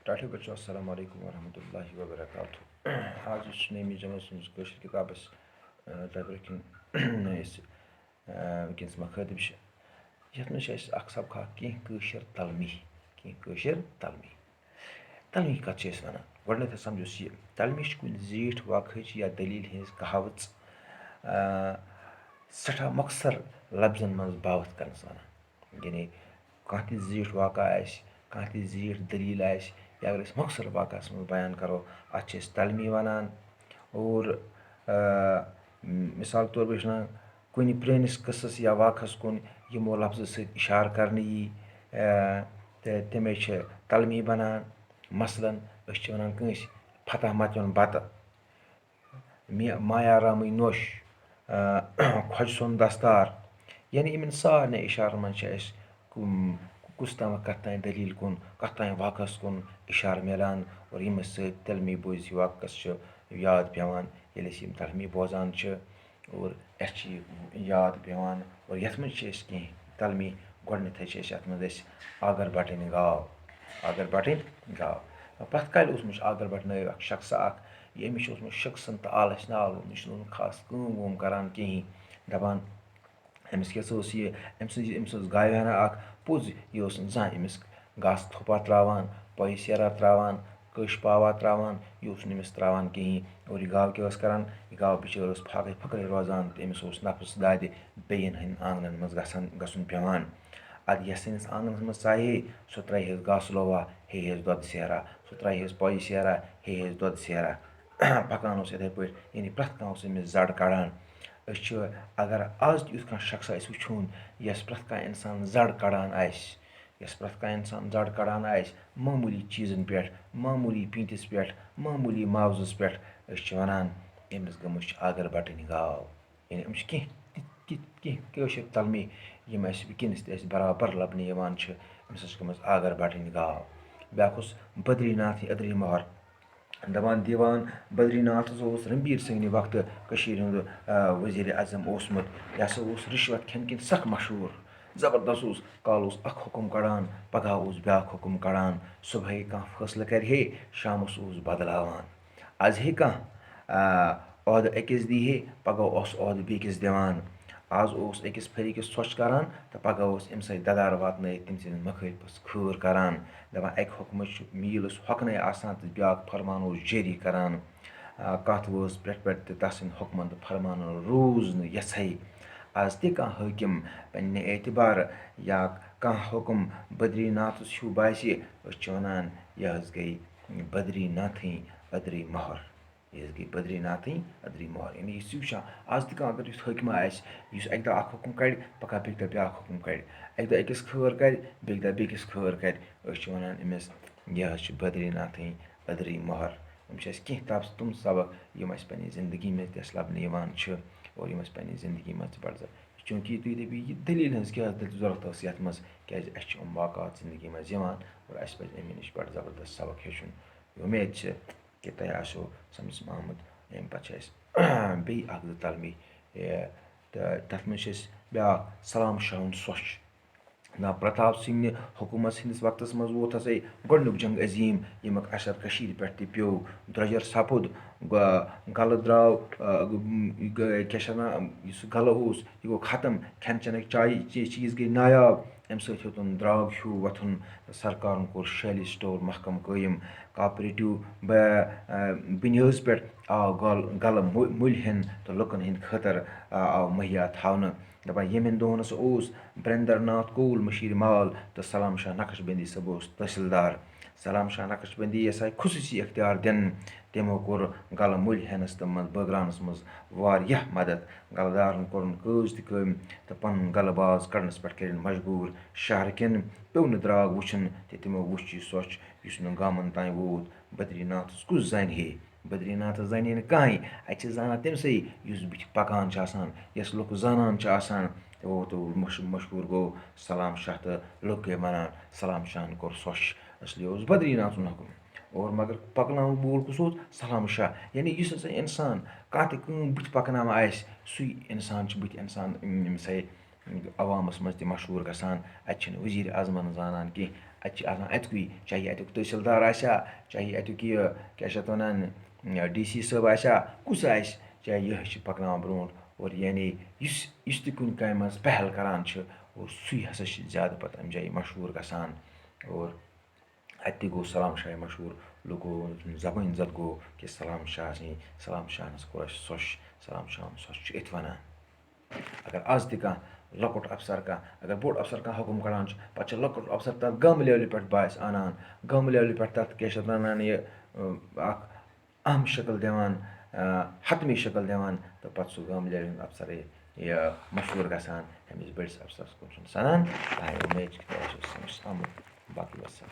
title पे अस्सलाम वालेकुम वरहमतुल्लाहि वबरकातुहू आज यस नेमी जमस कशर किताबस तबरकिन वनकस मखातिब यथ मे सबक कशर तलमी तलमी कत वन गथ समझोस यह तलमी कुन जीठ वाकच या दलील हज कहावत सठा मखसर लफ्जन मज बावत कर वन यानी कह जीठ वाक़ा कह जीठ दलील या अगर मखसर वाक़ मज बयान करो अत तलमी वनान और मिसाल तौर पर वन कुन पुरानिस किसस या वाक़स कुन यमो लफ्ज़ सत इशार कर यी तमे तलमी बनान मसलन वन कंस फतह मत योन बत माया राम नोश खोज सोन दस्तार यानी इन सारे इशार मज कुस तम कत तान दलील कुन कत तान वाक़स कुन इशार मिलान और यम तलमी बोज वाक़स याद पेवान ये यम तलमी बोजान और याद पेवान और यथ मज कह तलमी गथ यथ मज आगर भटन गाव प्रथ कल आगर भट नाव शख्स यमिस शख्सन तो आलस नाल यह खास कम करान कहीं दपान अमिस यह अम्स गाय हना पोज यह जहाँ अमिस घास थोपा त्रावान पॉय सेरा त्रावान कश पावा त्रावान यह अमिस त्रावान कहीं और यह गाव क्या करान यह गाव बिचार फाके फकरे रोजान तो अमिस नफस दाद बेयन हंद आंगन मज गसन पेवान अद यह सनिस आंगनस मज चाहे सो त्रहस घास लोवा हेहस दुध सेरा सो त्रहस पॉय सेरा हेहस दुध सेरा पकान इथे पे यानी प्रथ कह अमिस जड़ कड़ान अगर आज युथ कह शख्स वुन यस प्रथ कह इंसान जड़ कड़ान यस प्रथ कह इंसान जड़ कड़ान मामूली चीज़न पे मामूली पींतिस पे मामूली मावजस पे वनान अमिस गमस आगर भटन गाव यानी अमिस कह कशर तलमी यम वनकस बराबर लबन अमिस गमस आगर भटन गाव ब्याक बद्रीनाथ अदरी महर दपान दीवान बद्रीनाथ रणबीर सिंह वक्त वजीर अजम ओसमुत यह रिश्वत खेन किन सख मशहूर ज़बरदस्त कल हुकुम कड़ान पगह ब्या हुकुम कड़ान सुबह कह फैसल कर शाम बदलावान आज हे कह अहद अकिस दी पगह अहद बेकिस दिवान आज अकिस फरीकस सोच करान तो पगह अम ददार वातन तम सद मखालफस खर करान दपान अक हुक्म मील हकन आसान तो ब्या फरमान जारी करान कथ वस पे तसिंद हुक्मन तो फरमान रोज नये आज तह कह हाकिम पन्ने एतबार या कह हुक्म बद्रीनाथ हिू बासी वनान यह गई बद्रीनाथ अदरी महर यह गई बद्रीनाथ अदरी महर यानी यह वुचान आज तह अगर हाकिम अक दह हुक्म कड़ पकह बेक दह ब्या हुक्म कड़ अक दह अकिस खर कर बेक दह बेकिस खर कर वनान अमिस यह बद्रीनाथ अदरी महर यम कह तम सबक यम पे जिंदगी में लबन और यम पे जिंदगी मज बड़ चूँकि तुम दपी यह दलील हज क्या जरूरत ये मज क्या वाक़ात जिंदगी मज और अस पे अमे नश बड़ ज़बरदस्त सबक हेचुन उम्मीद कि तुम आसो समझ आमुत अम पे बे तलमी तथ मज ब्या सलाम शाह सोच ना प्रताप सिंह हुकूमत हंदिस वक्त मज वोत हसा गोडनुक जंग अजीम यमुक असर पे पे द्रजर सपुद गल द्राव क्या गल यह गो खत्म खेन चेन चाय चीज़ गई नायाब अम सोतन द्राग ह्यू वथुन सरकार कोर शैली स्टोर महकम कायम कॉपरेटिव बुनियाद पे आव गल मुल हेन तो लुकन हंद खतर आव मुहैया थावन दपान यमन दोहन बरिंदर नाथ कौल मशीर माल तो सलाम शाह नक्शबंदी सब तहसीलदार सलाम शाह नक्शबंदी यस खसूसी इख्तियार दिन तमो कोर गल मुल हेनस तो बगरानस मज वारियाह मदद गलदारन कोरन कज तम तो पन गलबाज कड़नस पे कर मजबूर शहर कन पे द्राग वुचन तो तमो वुच यह सोच इस गामन तान वोत बद्रीनाथ कुस जान बद्रीनाथ जान कहें अत जाना तमसे बुथ पकान यस लुक जानान तो मशहूर गो सलाम शाह तो लुक गई वनान सलाम शाह कोर सोच इसलिए बद्रीनाथ हुकुम और मगर पकन बोल कुस सलाम शाह यानी इस इंसान कह बुथ पकन सू इंसान बुथ इंसान अवामस मज मशहूर गसान अत वजीर अजमन जानान कह اَتہِ چھِ آسان اَتِکُے چاہے اَتیُک تحصیٖلدار آسیا چاہے اَتیُک یہِ کیٛاہ چھِ اَتھ وَنان ڈی سی صٲب آسیا کُس آسہِ چاہے یِہٕے چھِ پَکناوان برونٛٹھ اور یعنی یُس تہِ کُنہِ کامہِ منٛز پہل کَران چھِ اور سُے ہَسا چھِ زیادٕ پَتہٕ اَمہِ جایہِ مشہوٗر گژھان اور اَتہِ تہِ گوٚو سلام شاہے مشہوٗر لُکو زبٲنۍ زَد گوٚو کہِ سلام شاہ سٕنٛدۍ سلام شاہَن ہَس کوٚر اَسہِ سۄچھ سلام شاہَن سۄچھ چھُ أتھۍ وَنان اگر آز تہِ کانٛہہ لۄکُٹ اَفسَر کانٛہہ اگر بوٚڑ اَفسَر کانٛہہ حُکُم کَران چھُ پَتہٕ چھِ لۄکُٹ اَفسَر تَتھ گامہٕ لٮ۪ولہِ پٮ۪ٹھ باسہِ اَنان گامہٕ لٮ۪ولہِ پٮ۪ٹھ تَتھ کیٛاہ چھِ اَتھ وَنان یہِ اَکھ اہم شکل دِوان حتمی شکل دِوان تہٕ پَتہٕ سُہ گامہٕ لٮ۪ولہِ ہُنٛد اَفسَر یہِ مشہوٗر گژھان أمِس بٔڑِس اَفسَرَس کُن چھُنہٕ سَنان کٕہٕنۍ اُمید چھِ تۄہہِ آسیو سمجھ آمُت باقٕے وَسلام